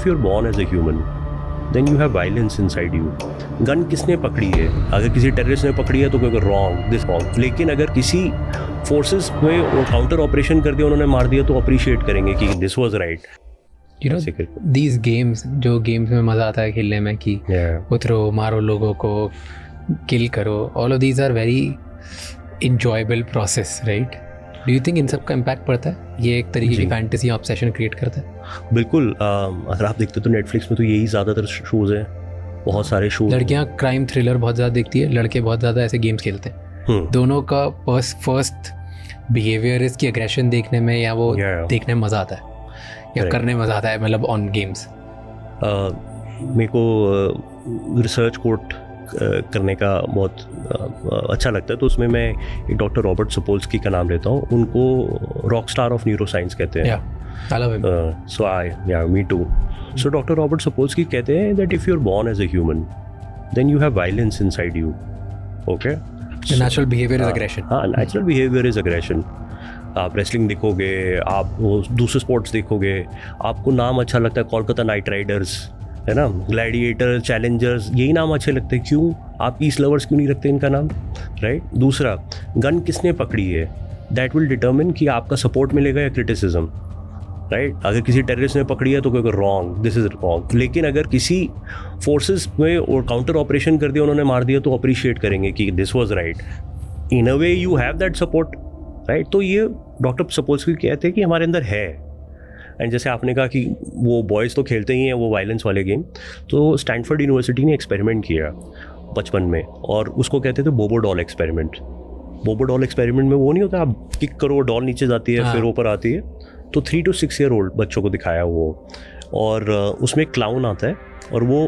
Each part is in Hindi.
if you're born as a human, then you have violence inside you. Gun किसने पकड़ी है? अगर किसी टेररिस्ट ने पकड़ी है तो कोई रॉन्ग, दिस रॉन्ग. लेकिन अगर किसी फोर्सेस में वो काउंटर ऑपरेशन कर दिया, उन्होंने मार दिया, तो अप्रिशिएट करेंगे कि this was right. You know, these games, जो गेम्स में मज़ा आता है खेलने में कि उतरो, मारो लोगों को, किल करो, all of these are very enjoyable process, right? Do you think इन सब का इम्पैक्ट पड़ता है? ये एक तरीके की फैंटेसी ऑब्सेशन क्रिएट करता है? बिल्कुल. अगर आप देखते हो तो नेटफ्लिक्स में तो यही ज़्यादातर शोज़ हैं, बहुत सारे शोज. लड़कियाँ क्राइम थ्रिलर बहुत ज़्यादा देखती है, लड़के बहुत ज़्यादा ऐसे गेम्स खेलते हैं. दोनों का फर्स्ट बिहेवियर इसकी एग्रेशन देखने में या वो देखने में मज़ा आता है या करने में मज़ा आता है, मतलब ऑन गेम्स. मेरे को रिसर्च कोट करने का बहुत अच्छा लगता है, तो उसमें मैं एक डॉक्टर रॉबर्ट सपोल्स्की का नाम लेता हूँ. उनको रॉक स्टार ऑफ न्यूरोसाइंस कहते हैं. So me too. So Dr. Robert Sapolsky कहते हैं that if you're born as a human, then you have violence inside you. Okay? The natural behavior is aggression. हाँ, natural behavior is aggression. आप रेसलिंग देखोगे, आप दूसरे स्पोर्ट्स देखोगे, आपको नाम अच्छा लगता है, कोलकाता नाइट राइडर्स है ना, ग्लैडिएटर, चैलेंजर्स, यही नाम अच्छे लगते हैं. क्यों? आप पीस लवर्स क्यों नहीं रखते इनका नाम, राइट? दूसरा, गन किसने पकड़ी है, दैट विल डिटर्मिन कि आपका सपोर्ट मिलेगा या क्रिटिसिज्म, राइट? अगर किसी टेररिस्ट ने पकड़ी है तो कोई रॉन्ग, दिस इज रॉन्ग. लेकिन अगर किसी फोर्सेस में और काउंटर ऑपरेशन कर दिया, उन्होंने मार दिया, तो अप्रिशिएट करेंगे कि this was right. In a way you have that support, right? तो ये डॉक्टर सपोल्स्की कहते हैं कि हमारे अंदर है. एंड जैसे आपने कहा कि वो बॉयज़ तो खेलते ही हैं वो वायलेंस वाले गेम, तो स्टैनफोर्ड यूनिवर्सिटी ने एक्सपेरिमेंट किया बचपन में, और उसको कहते थे बोबो डॉल एक्सपेरिमेंट. बोबो डॉल एक्सपेरिमेंट में वो नहीं होता, आप किक करो, डॉल नीचे जाती है, फिर ऊपर आती है. तो 3 to 6 year old बच्चों को दिखाया वो, और उसमें एक क्लाउन आता है, और वो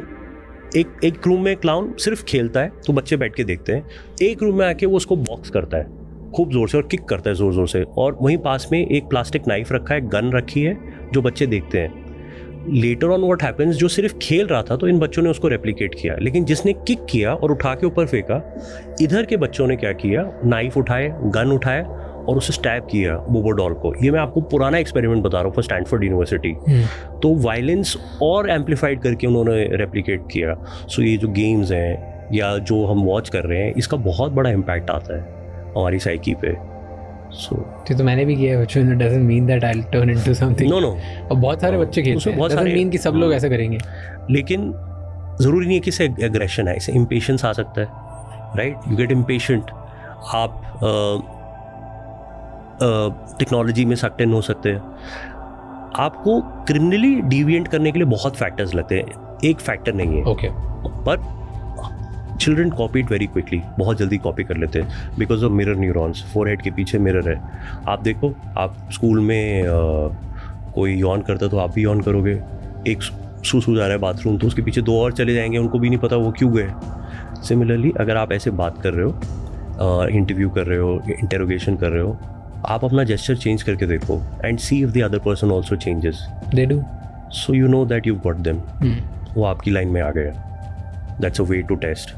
एक रूम में क्लाउन सिर्फ खेलता है, तो बच्चे बैठ के देखते हैं. एक रूम में आके वो उसको बॉक्स करता है खूब ज़ोर से और किक करता है ज़ोर ज़ोर से, और वहीं पास में एक प्लास्टिक नाइफ रखा है, गन रखी है, जो बच्चे देखते हैं. लेटर ऑन व्हाट हैपेंस, जो सिर्फ खेल रहा था तो इन बच्चों ने उसको रेप्लिकेट किया, लेकिन जिसने किक किया और उठा के ऊपर फेंका, इधर के बच्चों ने क्या किया, नाइफ उठाए, गन उठाए और उसे स्टैब किया बोबो डॉल को. ये मैं आपको पुराना एक्सपेरिमेंट बता रहा हूँ फॉर स्टैनफोर्ड यूनिवर्सिटी. तो वायलेंस और एम्पलीफाइड करके उन्होंने रेप्लिकेट किया. सो ये जो गेम्स हैं या जो हम वॉच कर रहे हैं, इसका बहुत बड़ा इम्पैक्ट आता है हमारी साइकी पे. तो मैंने भी किया है, doesn't mean that I'll turn into something. No. और बहुत सारे बच्चे खेलते हैं, doesn't mean कि सब लोग ऐसा करेंगे. लेकिन ज़रूरी नहीं है कि इससे एग्रेशन है, इससे इम्पेशेंस आ सकता है, राइट? यू गेट इम्पेशेंट, आप टेक्नोलॉजी में सक्ट इन हो सकते हैं. आपको क्रिमिनली डिविएंट करने के लिए बहुत फैक्टर्स लगते हैं, एक फैक्टर नहीं है. ओके. पर children copy it very quickly, बहुत जल्दी कॉपी कर लेते हैं because of mirror neurons. Forehead के पीछे मिरर है. आप देखो, आप स्कूल में कोई यॉन करता है तो आप भी यॉन करोगे. एक सूसू जा रहा है बाथरूम, तो उसके पीछे 2 और चले जाएंगे, उनको भी नहीं पता वो क्यों गए. सिमिलरली अगर आप ऐसे बात कर रहे हो, इंटरव्यू कर रहे हो, इंटेरोगेशन कर रहे हो, आप अपना जेस्चर चेंज करके देखो and see if the other person also changes. They do. So you know that you got them. वो आपकी लाइन में आ गया. That's a way to test.